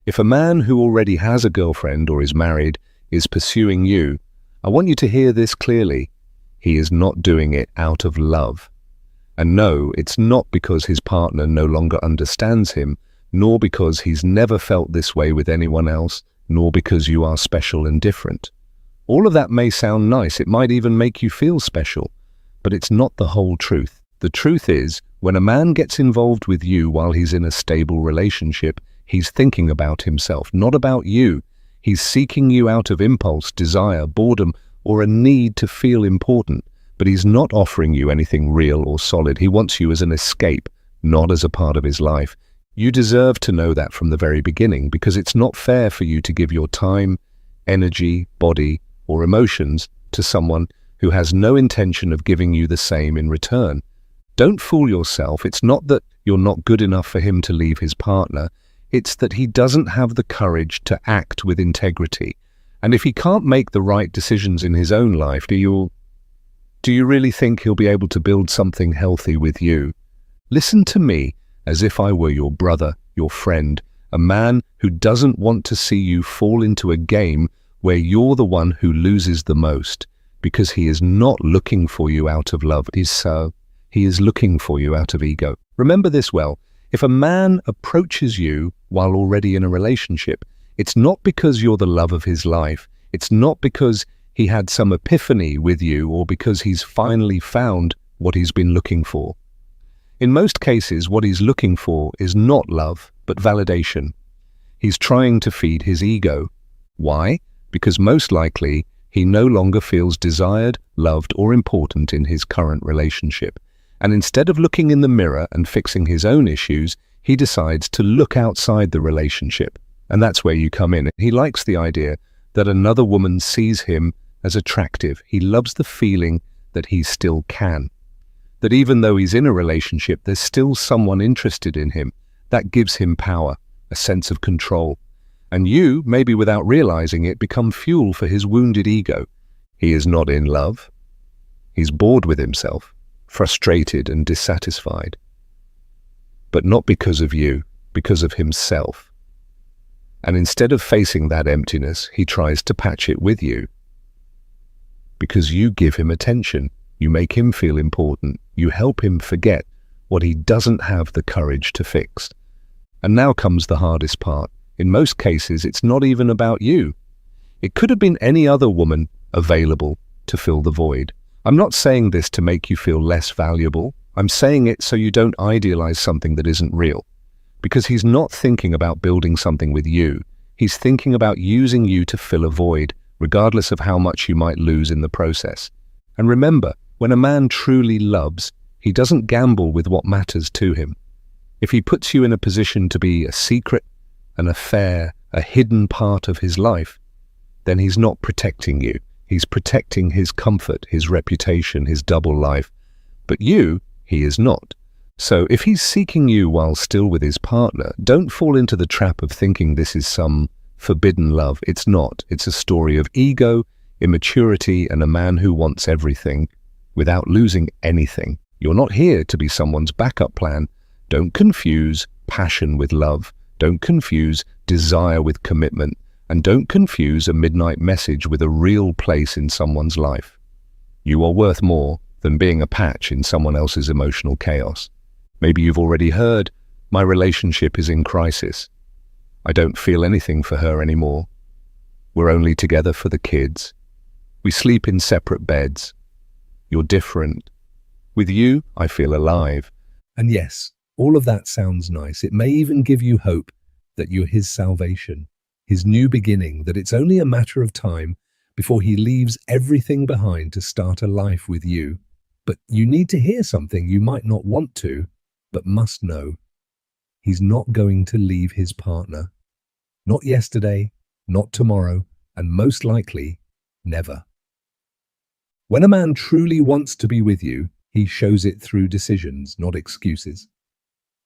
If a man who already has a girlfriend or is married is pursuing you, I want you to hear this clearly. He is not doing it out of love. And no, it's not because his partner no longer understands him, nor because he's never felt this way with anyone else, nor because you are special and different. All of that may sound nice, it might even make you feel special, but it's not the whole truth. The truth is, when a man gets involved with you while he's in a stable relationship, he's thinking about himself, not about you. He's seeking you out of impulse, desire, boredom, or a need to feel important, but he's not offering you anything real or solid. He wants you as an escape, not as a part of his life. You deserve to know that from the very beginning, because it's not fair for you to give your time, energy, body, or emotions to someone who has no intention of giving you the same in return. Don't fool yourself. It's not that you're not good enough for him to leave his partner. It's that he doesn't have the courage to act with integrity. And if he can't make the right decisions in his own life, do you really think he'll be able to build something healthy with you? Listen to me as if I were your brother, your friend, a man who doesn't want to see you fall into a game where you're the one who loses the most, because he is not looking for you out of love. He is looking for you out of ego. Remember this well. If a man approaches you while already in a relationship, it's not because you're the love of his life. It's not because he had some epiphany with you or because he's finally found what he's been looking for. In most cases, what he's looking for is not love, but validation. He's trying to feed his ego. Why? Because most likely, he no longer feels desired, loved, or important in his current relationship. And instead of looking in the mirror and fixing his own issues, he decides to look outside the relationship. And that's where you come in. He likes the idea that another woman sees him as attractive. He loves the feeling that he still can. That even though he's in a relationship, there's still someone interested in him. That gives him power, a sense of control. And you, maybe without realizing it, become fuel for his wounded ego. He is not in love. He's bored with himself, frustrated and dissatisfied. But not because of you, because of himself. And instead of facing that emptiness, he tries to patch it with you. Because you give him attention, you make him feel important, you help him forget what he doesn't have the courage to fix. And now comes the hardest part. In most cases, it's not even about you. It could have been any other woman available to fill the void. I'm not saying this to make you feel less valuable. I'm saying it so you don't idealize something that isn't real. Because he's not thinking about building something with you. He's thinking about using you to fill a void, regardless of how much you might lose in the process. And remember, when a man truly loves, he doesn't gamble with what matters to him. If he puts you in a position to be a secret, an affair, a hidden part of his life, then he's not protecting you. He's protecting his comfort, his reputation, his double life. But you, he is not. So if he's seeking you while still with his partner, don't fall into the trap of thinking this is some forbidden love. It's not. It's a story of ego, immaturity, and a man who wants everything without losing anything. You're not here to be someone's backup plan. Don't confuse passion with love. Don't confuse desire with commitment. And don't confuse a midnight message with a real place in someone's life. You are worth more than being a patch in someone else's emotional chaos. Maybe you've already heard, my relationship is in crisis. I don't feel anything for her anymore. We're only together for the kids. We sleep in separate beds. You're different. With you, I feel alive. And yes, all of that sounds nice. It may even give you hope that you're his salvation, his new beginning, that it's only a matter of time before he leaves everything behind to start a life with you. But you need to hear something you might not want to, but must know. He's not going to leave his partner. Not yesterday, not tomorrow, and most likely, never. When a man truly wants to be with you, he shows it through decisions, not excuses.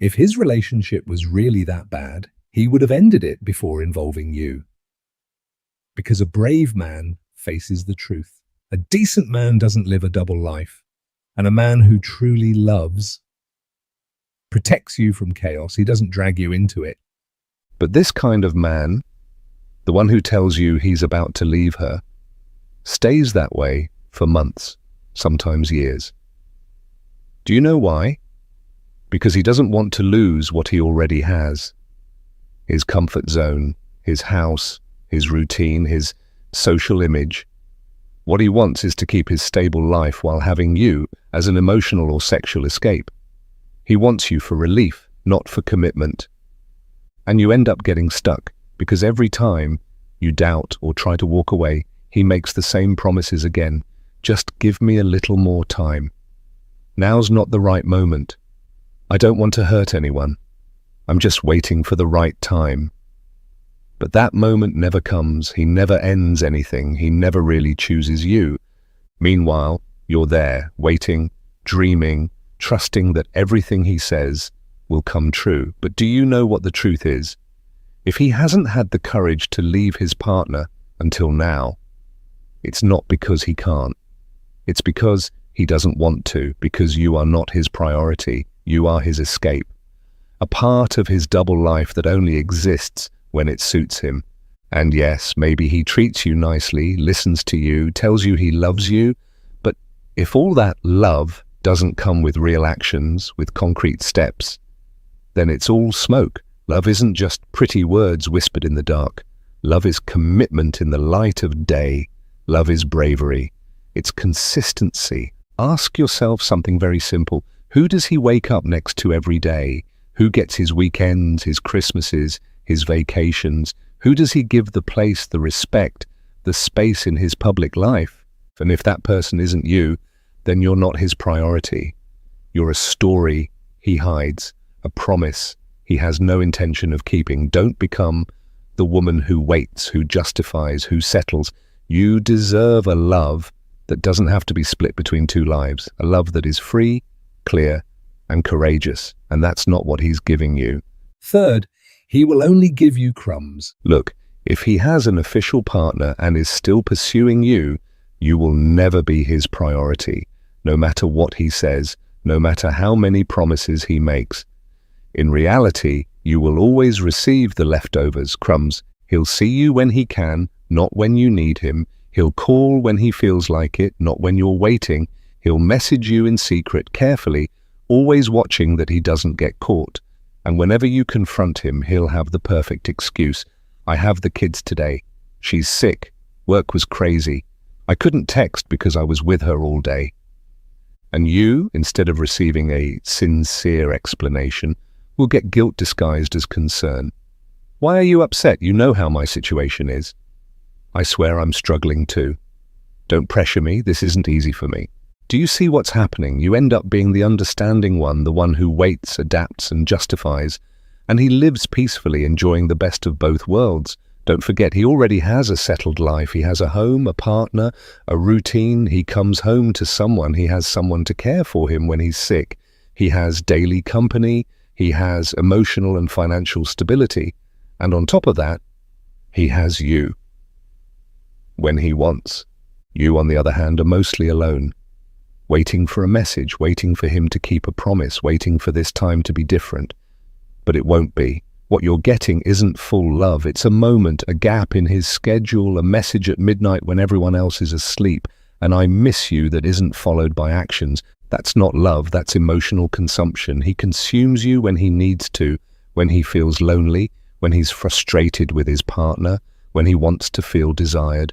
If his relationship was really that bad, he would have ended it before involving you. Because a brave man faces the truth. A decent man doesn't live a double life. And a man who truly loves protects you from chaos. He doesn't drag you into it. But this kind of man, the one who tells you he's about to leave her, stays that way for months, sometimes years. Do you know why? Because he doesn't want to lose what he already has. His comfort zone, his house, his routine, his social image. What he wants is to keep his stable life while having you as an emotional or sexual escape. He wants you for relief, not for commitment. And you end up getting stuck because every time you doubt or try to walk away, he makes the same promises again. Just give me a little more time. Now's not the right moment. I don't want to hurt anyone. I'm just waiting for the right time. But that moment never comes. He never ends anything. He never really chooses you. Meanwhile, you're there, waiting, dreaming, trusting that everything he says will come true. But do you know what the truth is? If he hasn't had the courage to leave his partner until now, it's not because he can't. It's because he doesn't want to, because you are not his priority. You are his escape. A part of his double life that only exists when it suits him. And yes, maybe he treats you nicely, listens to you, tells you he loves you, but if all that love doesn't come with real actions, with concrete steps, then it's all smoke. Love isn't just pretty words whispered in the dark. Love is commitment in the light of day. Love is bravery. It's consistency. Ask yourself something very simple. Who does he wake up next to every day? Who gets his weekends, his Christmases, his vacations? Who does he give the place, the respect, the space in his public life? And if that person isn't you, then you're not his priority. You're a story he hides, a promise he has no intention of keeping. Don't become the woman who waits, who justifies, who settles. You deserve a love that doesn't have to be split between two lives, a love that is free, clear, and courageous. And that's not what he's giving you. Third, he will only give you crumbs. Look, if he has an official partner and is still pursuing you, you will never be his priority, no matter what he says, no matter how many promises he makes. In reality, you will always receive the leftovers, crumbs. He'll see you when he can, not when you need him. He'll call when he feels like it, not when you're waiting. He'll message you in secret, carefully, always watching that he doesn't get caught. And whenever you confront him, he'll have the perfect excuse. I have the kids today. She's sick. Work was crazy. I couldn't text because I was with her all day. And you, instead of receiving a sincere explanation, will get guilt disguised as concern. Why are you upset? You know how my situation is. I swear I'm struggling too. Don't pressure me. This isn't easy for me. Do you see what's happening? You end up being the understanding one, the one who waits, adapts, and justifies. And he lives peacefully, enjoying the best of both worlds. Don't forget, he already has a settled life. He has a home, a partner, a routine. He comes home to someone. He has someone to care for him when he's sick. He has daily company. He has emotional and financial stability. And on top of that, he has you. When he wants. You, on the other hand, are mostly alone. Waiting for a message, waiting for him to keep a promise, waiting for this time to be different. But it won't be. What you're getting isn't full love. It's a moment, a gap in his schedule, a message at midnight when everyone else is asleep, and I miss you that isn't followed by actions. That's not love, that's emotional consumption. He consumes you when he needs to, when he feels lonely, when he's frustrated with his partner, when he wants to feel desired.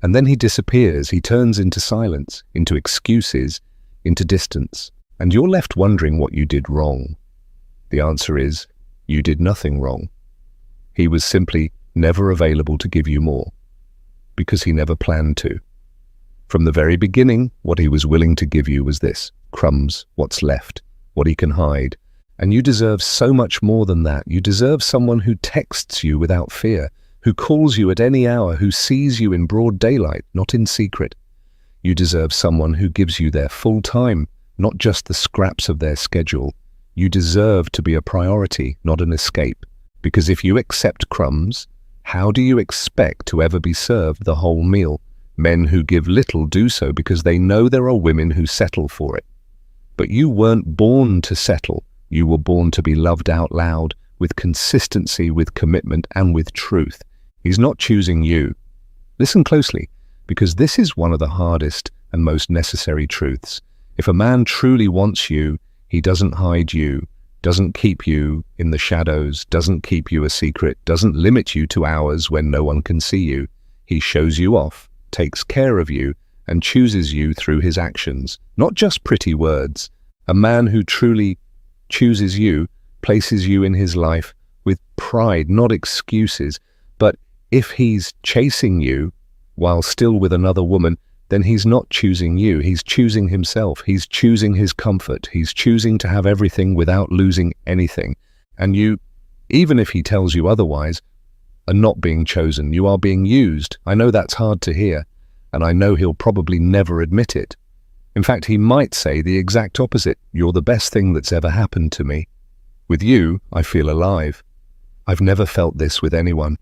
And then he disappears. He turns into silence, into excuses, into distance. And you're left wondering what you did wrong. The answer is, you did nothing wrong. He was simply never available to give you more, because he never planned to. From the very beginning, what he was willing to give you was this: crumbs, what's left, what he can hide. And you deserve so much more than that. You deserve someone who texts you without fear, who calls you at any hour, who sees you in broad daylight, not in secret. You deserve someone who gives you their full time, not just the scraps of their schedule. You deserve to be a priority, not an escape. Because if you accept crumbs, how do you expect to ever be served the whole meal? Men who give little do so because they know there are women who settle for it. But you weren't born to settle. You were born to be loved out loud, with consistency, with commitment, and with truth. He's not choosing you. Listen closely, because this is one of the hardest and most necessary truths. If a man truly wants you, he doesn't hide you, doesn't keep you in the shadows, doesn't keep you a secret, doesn't limit you to hours when no one can see you. He shows you off, takes care of you, and chooses you through his actions, not just pretty words. A man who truly chooses you places you in his life with pride, not excuses. But if he's chasing you while still with another woman, then he's not choosing you. He's choosing himself. He's choosing his comfort. He's choosing to have everything without losing anything. And you, even if he tells you otherwise, are not being chosen. You are being used. I know that's hard to hear, and I know he'll probably never admit it. In fact, he might say the exact opposite. You're the best thing that's ever happened to me. With you, I feel alive. I've never felt this with anyone.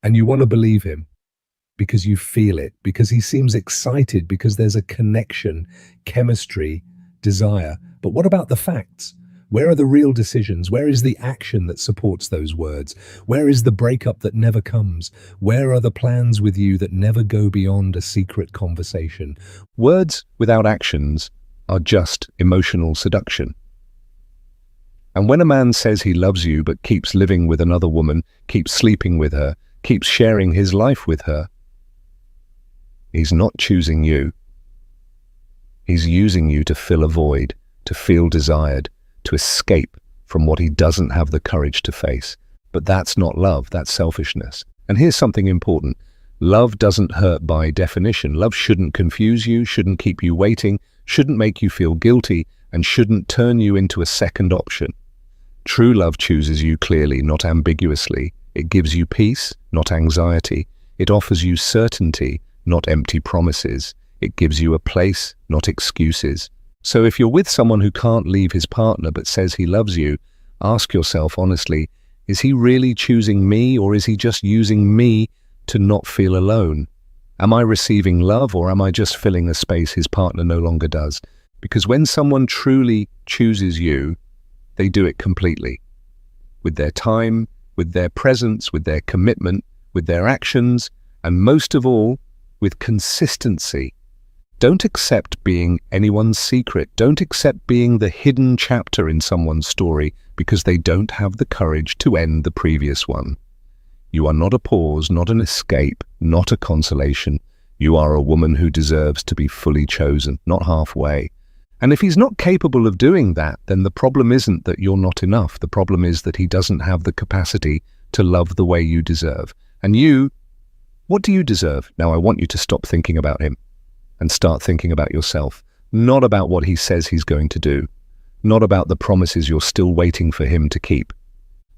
And you want to believe him because you feel it, because he seems excited, because there's a connection, chemistry, desire. But what about the facts? Where are the real decisions? Where is the action that supports those words? Where is the breakup that never comes? Where are the plans with you that never go beyond a secret conversation? Words without actions are just emotional seduction. And when a man says he loves you but keeps living with another woman, keeps sleeping with her, keeps sharing his life with her, he's not choosing you. He's using you to fill a void, to feel desired, to escape from what he doesn't have the courage to face. But that's not love, that's selfishness. And here's something important. Love doesn't hurt by definition. Love shouldn't confuse you, shouldn't keep you waiting, shouldn't make you feel guilty, and shouldn't turn you into a second option. True love chooses you clearly, not ambiguously. It gives you peace, not anxiety. It offers you certainty, not empty promises. It gives you a place, not excuses. So if you're with someone who can't leave his partner but says he loves you, ask yourself honestly, is he really choosing me, or is he just using me to not feel alone? Am I receiving love, or am I just filling a space his partner no longer does? Because when someone truly chooses you, they do it completely. With their time, with their presence, with their commitment, with their actions, and most of all, with consistency. Don't accept being anyone's secret. Don't accept being the hidden chapter in someone's story because they don't have the courage to end the previous one. You are not a pause, not an escape, not a consolation. You are a woman who deserves to be fully chosen, not halfway. And if he's not capable of doing that, then the problem isn't that you're not enough. The problem is that he doesn't have the capacity to love the way you deserve. And you, what do you deserve? Now I want you to stop thinking about him and start thinking about yourself, not about what he says he's going to do, not about the promises you're still waiting for him to keep.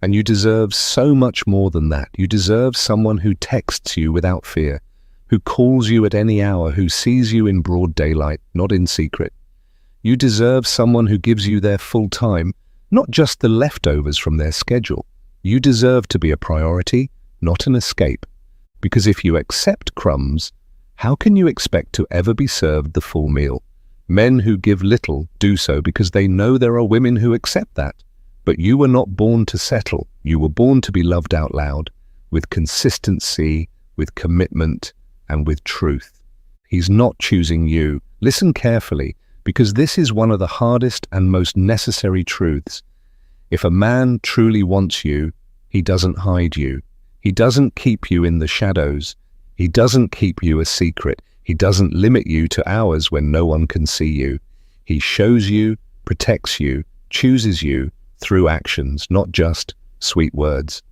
And you deserve so much more than that. You deserve someone who texts you without fear, who calls you at any hour, who sees you in broad daylight, not in secret. You deserve someone who gives you their full time, not just the leftovers from their schedule. You deserve to be a priority, not an escape. Because if you accept crumbs, how can you expect to ever be served the full meal? Men who give little do so because they know there are women who accept that. But you were not born to settle. You were born to be loved out loud, with consistency, with commitment, and with truth. He's not choosing you. Listen carefully, because this is one of the hardest and most necessary truths. If a man truly wants you, he doesn't hide you. He doesn't keep you in the shadows. He doesn't keep you a secret. He doesn't limit you to hours when no one can see you. He shows you, protects you, chooses you through actions, not just sweet words.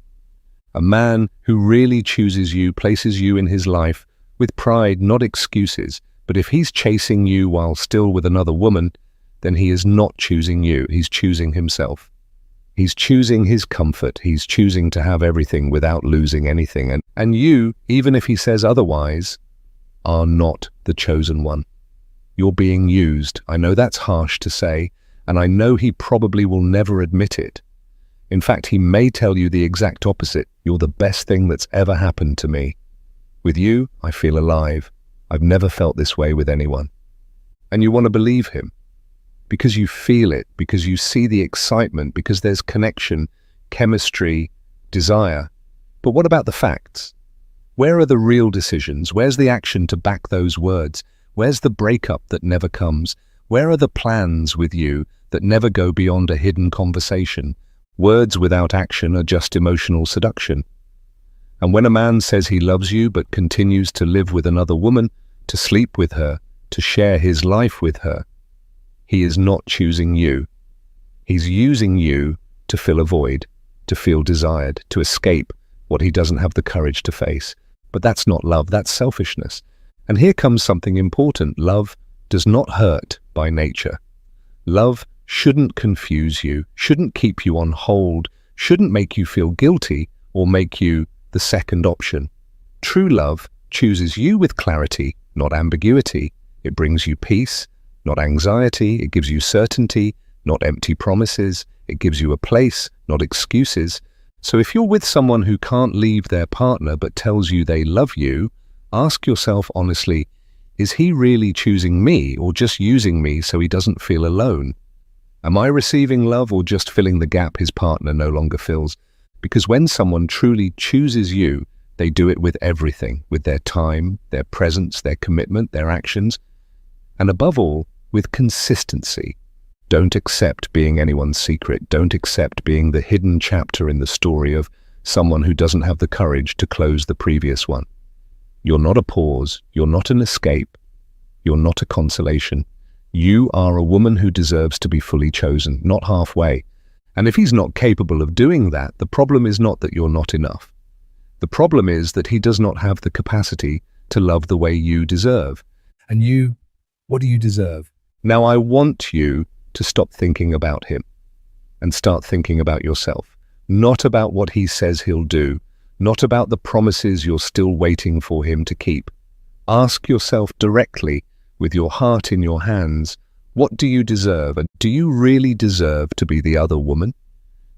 A man who really chooses you places you in his life with pride, not excuses. But if he's chasing you while still with another woman, then he is not choosing you. He's choosing himself. He's choosing his comfort. He's choosing to have everything without losing anything. And you, even if he says otherwise, are not the chosen one. You're being used. I know that's harsh to say, and I know he probably will never admit it. In fact, he may tell you the exact opposite. You're the best thing that's ever happened to me. With you, I feel alive. I've never felt this way with anyone. And you want to believe him because you feel it, because you see the excitement, because there's connection, chemistry, desire. But what about the facts? Where are the real decisions? Where's the action to back those words? Where's the breakup that never comes? Where are the plans with you that never go beyond a hidden conversation? Words without action are just emotional seduction. And when a man says he loves you but continues to live with another woman, to sleep with her, to share his life with her, he is not choosing you. He's using you to fill a void, to feel desired, to escape what he doesn't have the courage to face. But that's not love, that's selfishness. And here comes something important. Love does not hurt by nature. Love shouldn't confuse you, shouldn't keep you on hold, shouldn't make you feel guilty or make you the second option. True love chooses you with clarity, not ambiguity. It brings you peace, not anxiety. It gives you certainty, not empty promises. It gives you a place, not excuses. So if you're with someone who can't leave their partner but tells you they love you, ask yourself honestly, is he really choosing me or just using me so he doesn't feel alone? Am I receiving love or just filling the gap his partner no longer fills? Because when someone truly chooses you, they do it with everything, with their time, their presence, their commitment, their actions, and above all, with consistency. Don't accept being anyone's secret. Don't accept being the hidden chapter in the story of someone who doesn't have the courage to close the previous one. You're not a pause. You're not an escape. You're not a consolation. You are a woman who deserves to be fully chosen, not halfway. And if he's not capable of doing that, the problem is not that you're not enough. The problem is that he does not have the capacity to love the way you deserve. And you, what do you deserve? Now I want you to stop thinking about him and start thinking about yourself, not about what he says he'll do, not about the promises you're still waiting for him to keep. Ask yourself directly, with your heart in your hands, what do you deserve? And do you really deserve to be the other woman?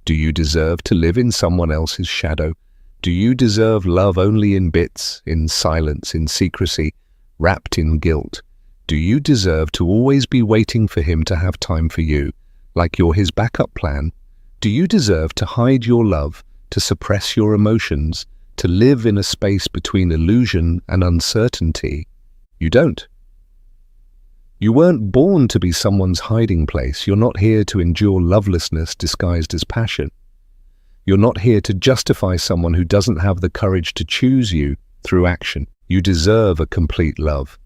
Do you deserve to live in someone else's shadow? Do you deserve love only in bits, in silence, in secrecy, wrapped in guilt? Do you deserve to always be waiting for him to have time for you, like you're his backup plan? Do you deserve to hide your love, to suppress your emotions, to live in a space between illusion and uncertainty? You don't. You weren't born to be someone's hiding place. You're not here to endure lovelessness disguised as passion. You're not here to justify someone who doesn't have the courage to choose you through action. You deserve a complete love.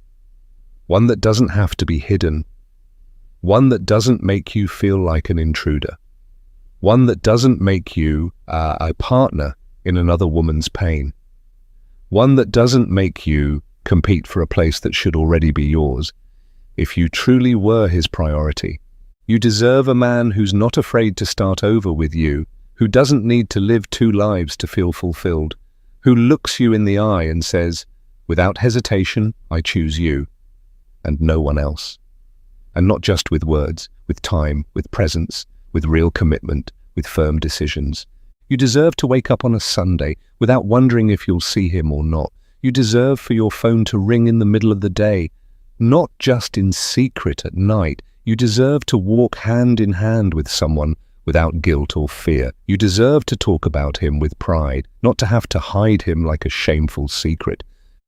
One that doesn't have to be hidden. One that doesn't make you feel like an intruder. One that doesn't make you a partner in another woman's pain. One that doesn't make you compete for a place that should already be yours. If you truly were his priority, you deserve a man who's not afraid to start over with you, who doesn't need to live two lives to feel fulfilled, who looks you in the eye and says, without hesitation, I choose you and no one else. And not just with words, with time, with presence, with real commitment, with firm decisions. You deserve to wake up on a Sunday without wondering if you'll see him or not. You deserve for your phone to ring in the middle of the day, not just in secret at night. You deserve to walk hand in hand with someone without guilt or fear. You deserve to talk about him with pride, not to have to hide him like a shameful secret.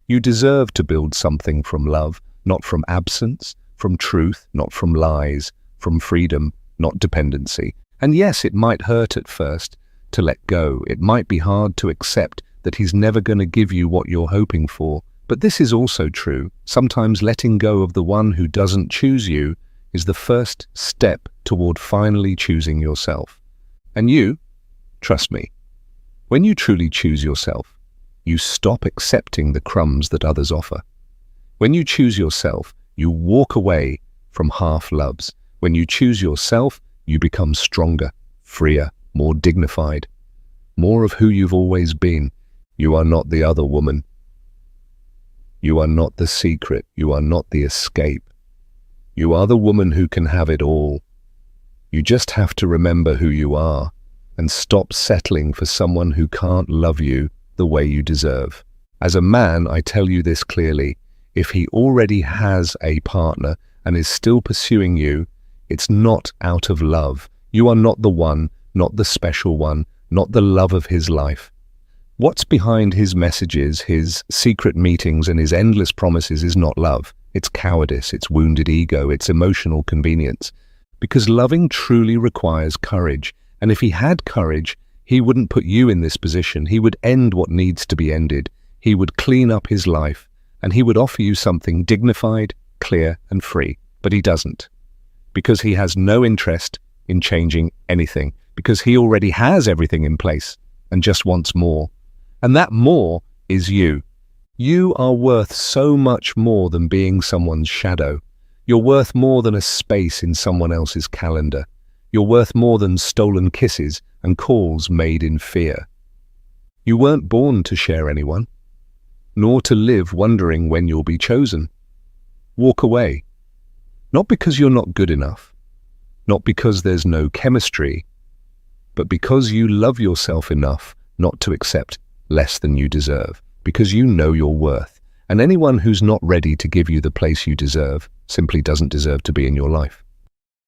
You deserve to build something from love, not from absence, from truth, not from lies, from freedom, not dependency. And yes, it might hurt at first to let go. It might be hard to accept that he's never going to give you what you're hoping for. But this is also true. Sometimes letting go of the one who doesn't choose you is the first step toward finally choosing yourself. And you, trust me, when you truly choose yourself, you stop accepting the crumbs that others offer. When you choose yourself, you walk away from half-loves. When you choose yourself, you become stronger, freer, more dignified, more of who you've always been. You are not the other woman. You are not the secret. You are not the escape. You are the woman who can have it all. You just have to remember who you are and stop settling for someone who can't love you the way you deserve. As a man, I tell you this clearly. If he already has a partner and is still pursuing you, it's not out of love. You are not the one, not the special one, not the love of his life. What's behind his messages, his secret meetings, and his endless promises is not love. It's cowardice, it's wounded ego, it's emotional convenience. Because loving truly requires courage. And if he had courage, he wouldn't put you in this position. He would end what needs to be ended. He would clean up his life, and he would offer you something dignified, clear, and free. But he doesn't. Because he has no interest in changing anything. Because he already has everything in place and just wants more. And that more is you. You are worth so much more than being someone's shadow. You're worth more than a space in someone else's calendar. You're worth more than stolen kisses and calls made in fear. You weren't born to share anyone, nor to live wondering when you'll be chosen. Walk away. Not because you're not good enough, not because there's no chemistry, but because you love yourself enough not to accept less than you deserve, because you know your worth. And anyone who's not ready to give you the place you deserve simply doesn't deserve to be in your life.